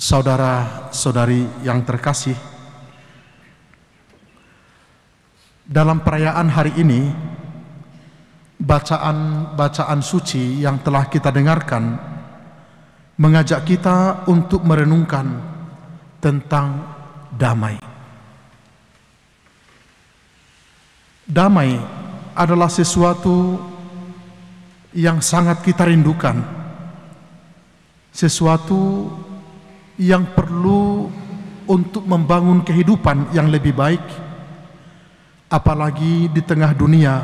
Saudara-saudari yang terkasih, dalam perayaan hari ini, bacaan suci yang telah kita dengarkan mengajak kita untuk merenungkan tentang damai. Damai adalah sesuatu yang sangat kita rindukan, sesuatu yang perlu untuk membangun kehidupan yang lebih baik, apalagi di tengah dunia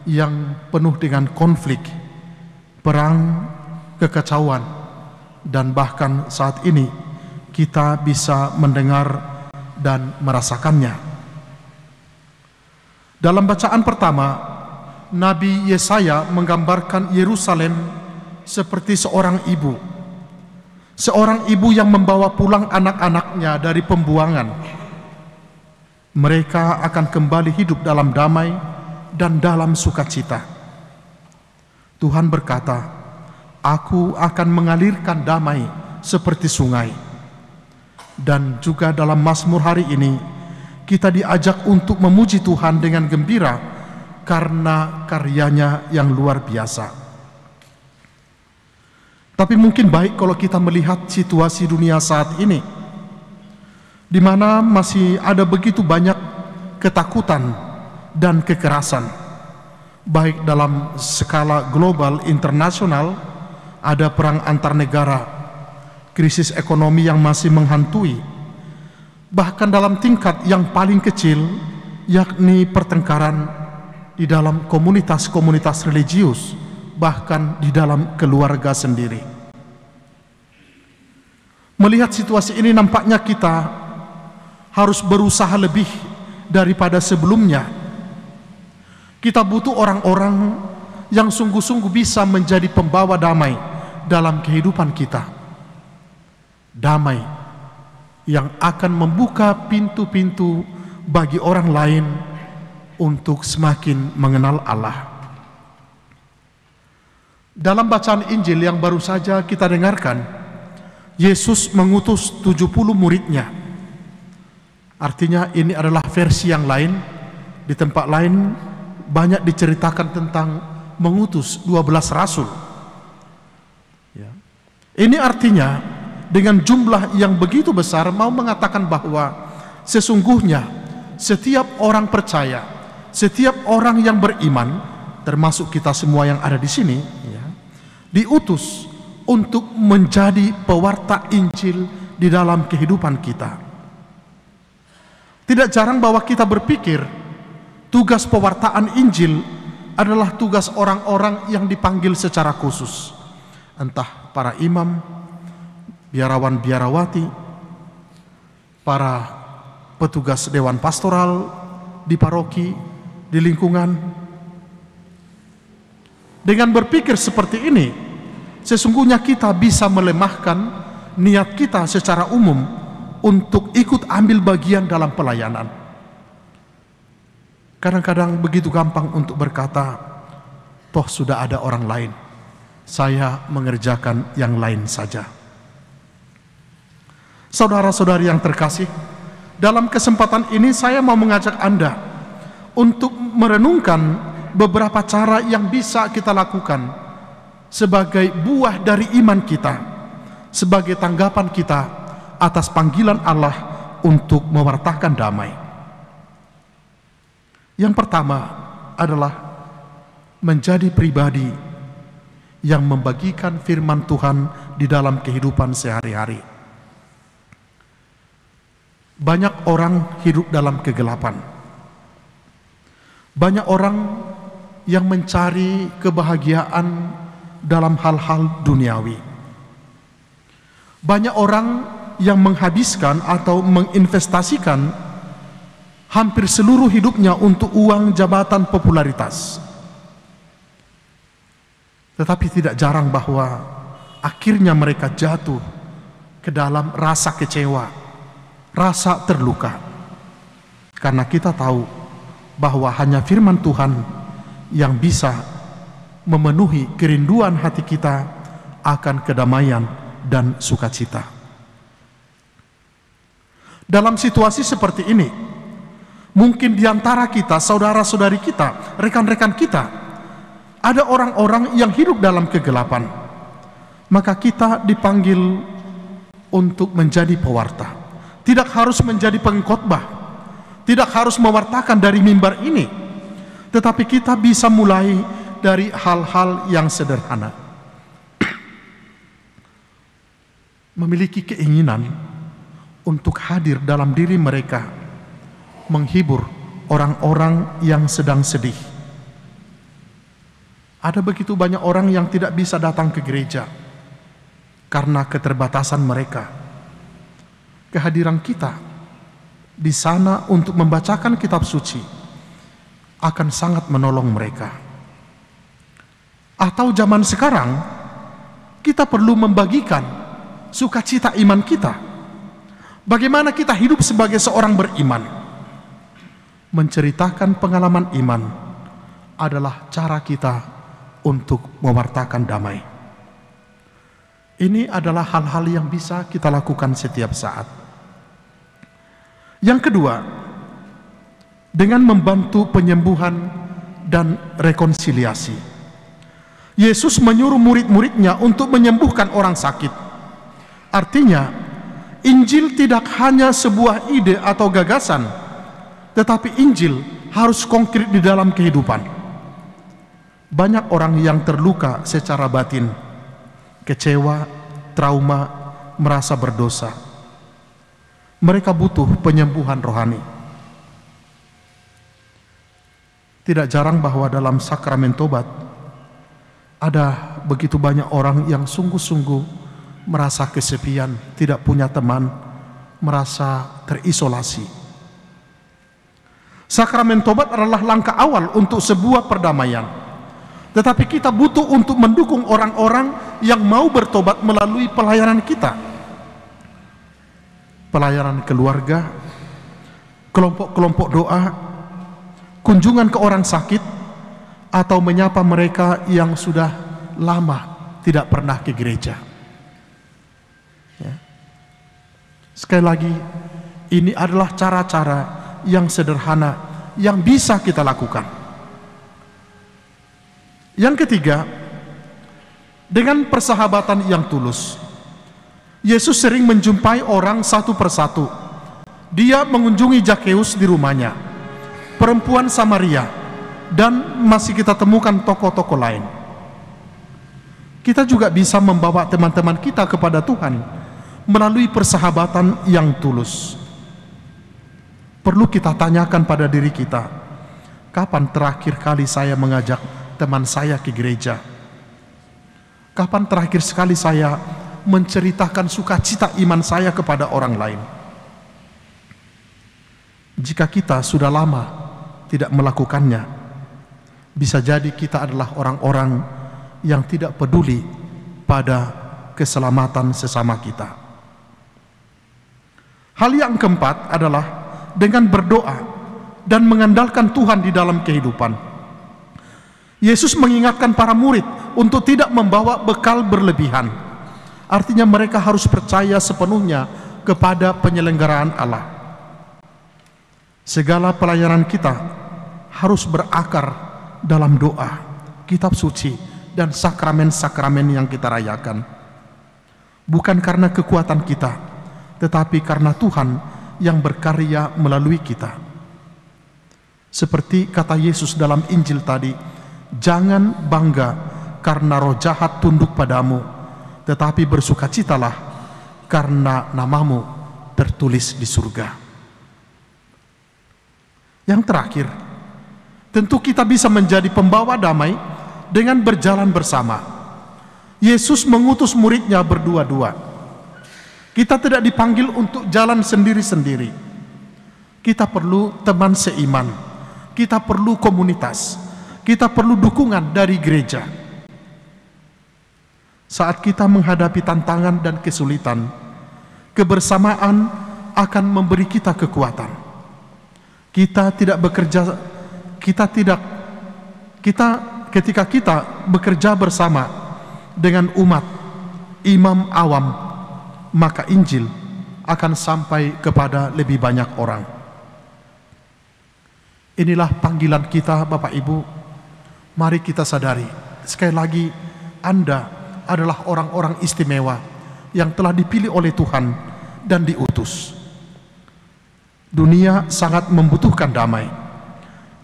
yang penuh dengan konflik, perang, kekacauan, dan bahkan saat ini kita bisa mendengar dan merasakannya. Dalam bacaan pertama, Nabi Yesaya menggambarkan Yerusalem seperti seorang ibu yang membawa pulang anak-anaknya dari pembuangan. Mereka akan kembali hidup dalam damai dan dalam sukacita. Tuhan berkata, "Aku akan mengalirkan damai seperti sungai." Dan juga dalam Mazmur hari ini, kita diajak untuk memuji Tuhan dengan gembira karena karyanya yang luar biasa. Tapi mungkin baik kalau kita melihat situasi dunia saat ini, di mana masih ada begitu banyak ketakutan dan kekerasan, baik dalam skala global internasional, ada perang antar negara, krisis ekonomi yang masih menghantui, bahkan dalam tingkat yang paling kecil, yakni pertengkaran di dalam komunitas-komunitas religius, bahkan di dalam keluarga sendiri. Melihat situasi ini, nampaknya kita harus berusaha lebih daripada sebelumnya. Kita butuh orang-orang yang sungguh-sungguh bisa menjadi pembawa damai dalam kehidupan kita. Damai yang akan membuka pintu-pintu bagi orang lain untuk semakin mengenal Allah. Dalam bacaan Injil yang baru saja kita dengarkan, Yesus mengutus 70 muridnya. Artinya ini adalah versi yang lain. Di tempat lain banyak diceritakan tentang mengutus 12 rasul. Ini artinya dengan jumlah yang begitu besar mau mengatakan bahwa sesungguhnya setiap orang percaya, setiap orang yang beriman, termasuk kita semua yang ada di sini, diutus untuk menjadi pewarta Injil di dalam kehidupan kita. Tidak jarang bahwa kita berpikir tugas pewartaan Injil adalah tugas orang-orang yang dipanggil secara khusus, entah para imam, biarawan-biarawati, para petugas dewan pastoral di paroki, di lingkungan. Dengan berpikir seperti ini, sesungguhnya kita bisa melemahkan niat kita secara umum untuk ikut ambil bagian dalam pelayanan. Kadang-kadang begitu gampang untuk berkata, toh sudah ada orang lain, saya mengerjakan yang lain saja. Saudara-saudari yang terkasih, dalam kesempatan ini saya mau mengajak Anda untuk merenungkan beberapa cara yang bisa kita lakukan sebagai buah dari iman kita, sebagai tanggapan kita atas panggilan Allah untuk mewartakan damai. Yang pertama adalah menjadi pribadi yang membagikan firman Tuhan di dalam kehidupan sehari-hari. Banyak orang hidup dalam kegelapan. Banyak orang yang mencari kebahagiaan dalam hal-hal duniawi. Banyak orang yang menghabiskan atau menginvestasikan hampir seluruh hidupnya untuk uang, jabatan, popularitas. Tetapi tidak jarang bahwa akhirnya mereka jatuh ke dalam rasa kecewa, rasa terluka. Karena kita tahu bahwa hanya firman Tuhan yang bisa memenuhi kerinduan hati kita akan kedamaian dan sukacita. Dalam situasi seperti ini, mungkin di antara kita, saudara-saudari kita, rekan-rekan kita, ada orang-orang yang hidup dalam kegelapan. Maka kita dipanggil untuk menjadi pewarta. Tidak harus menjadi pengkhotbah, tidak harus mewartakan dari mimbar ini, tetapi kita bisa mulai dari hal-hal yang sederhana. Memiliki keinginan untuk hadir dalam diri mereka, menghibur orang-orang yang sedang sedih. Ada begitu banyak orang yang tidak bisa datang ke gereja karena keterbatasan mereka. Kehadiran kita di sana untuk membacakan kitab suci akan sangat menolong mereka. Atau zaman sekarang, kita perlu membagikan sukacita iman kita. Bagaimana kita hidup sebagai seorang beriman. Menceritakan pengalaman iman adalah cara kita untuk mewartakan damai. Ini adalah hal-hal yang bisa kita lakukan setiap saat. Yang kedua, dengan membantu penyembuhan dan rekonsiliasi. Yesus menyuruh murid-muridnya untuk menyembuhkan orang sakit. Artinya, Injil tidak hanya sebuah ide atau gagasan, tetapi Injil harus konkret di dalam kehidupan. Banyak orang yang terluka secara batin, kecewa, trauma, merasa berdosa. Mereka butuh penyembuhan rohani. Tidak jarang bahwa dalam sakramen tobat ada begitu banyak orang yang sungguh-sungguh merasa kesepian, tidak punya teman, merasa terisolasi. Sakramen tobat adalah langkah awal untuk sebuah perdamaian. Tetapi kita butuh untuk mendukung orang-orang yang mau bertobat melalui pelayanan kita. Pelayanan keluarga, kelompok-kelompok doa, kunjungan ke orang sakit, atau menyapa mereka yang sudah lama tidak pernah ke gereja. Ya. Sekali lagi, ini adalah cara-cara yang sederhana yang bisa kita lakukan. Yang ketiga, dengan persahabatan yang tulus. Yesus sering menjumpai orang satu persatu. Dia mengunjungi Zakeus di rumahnya, perempuan Samaria, dan masih kita temukan tokoh-tokoh lain. Kita juga bisa membawa teman-teman kita kepada Tuhan melalui persahabatan yang tulus. Perlu kita tanyakan pada diri kita, kapan terakhir kali saya mengajak teman saya ke gereja? Kapan terakhir sekali saya menceritakan sukacita iman saya kepada orang lain? Jika kita sudah lama tidak melakukannya, bisa jadi kita adalah orang-orang yang tidak peduli pada keselamatan sesama kita. Hal yang keempat adalah dengan berdoa dan mengandalkan Tuhan di dalam kehidupan. Yesus mengingatkan para murid untuk tidak membawa bekal berlebihan. Artinya mereka harus percaya sepenuhnya kepada penyelenggaraan Allah. Segala pelayanan kita harus berakar dalam doa, kitab suci, dan sakramen-sakramen yang kita rayakan. Bukan karena kekuatan kita, tetapi karena Tuhan yang berkarya melalui kita. Seperti kata Yesus dalam Injil tadi, jangan bangga karena roh jahat tunduk padamu, tetapi bersukacitalah karena namamu tertulis di surga. Yang terakhir, tentu kita bisa menjadi pembawa damai dengan berjalan bersama. Yesus mengutus muridnya berdua-dua. Kita tidak dipanggil untuk jalan sendiri-sendiri. Kita perlu teman seiman, kita perlu komunitas, kita perlu dukungan dari gereja. Saat kita menghadapi tantangan dan kesulitan, kebersamaan akan memberi kita kekuatan. Kita tidak bekerja, ketika kita bekerja bersama dengan umat, imam awam, maka Injil akan sampai kepada lebih banyak orang. Inilah panggilan kita, Bapak Ibu. Mari kita sadari, sekali lagi, Anda adalah orang-orang istimewa yang telah dipilih oleh Tuhan dan diutus. Dunia sangat membutuhkan damai,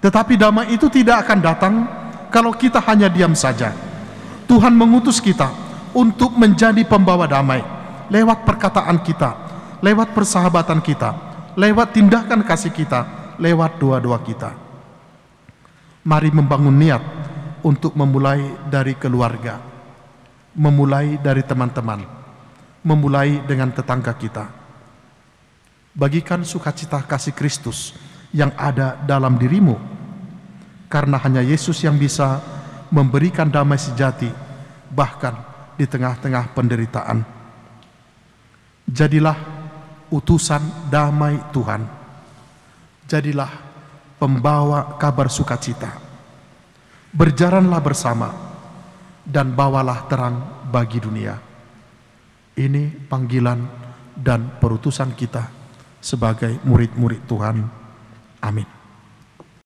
tetapi damai itu tidak akan datang kalau kita hanya diam saja. Tuhan mengutus kita untuk menjadi pembawa damai lewat perkataan kita, lewat persahabatan kita, lewat tindakan kasih kita, lewat doa-doa kita. Mari membangun niat untuk memulai dari keluarga, memulai dari teman-teman, memulai dengan tetangga kita. Bagikan sukacita kasih Kristus yang ada dalam dirimu, karena hanya Yesus yang bisa memberikan damai sejati, bahkan di tengah-tengah penderitaan. Jadilah utusan damai Tuhan. Jadilah pembawa kabar sukacita. Berjalanlah bersama dan bawalah terang bagi dunia. Ini panggilan dan perutusan kita sebagai murid-murid Tuhan. Amin.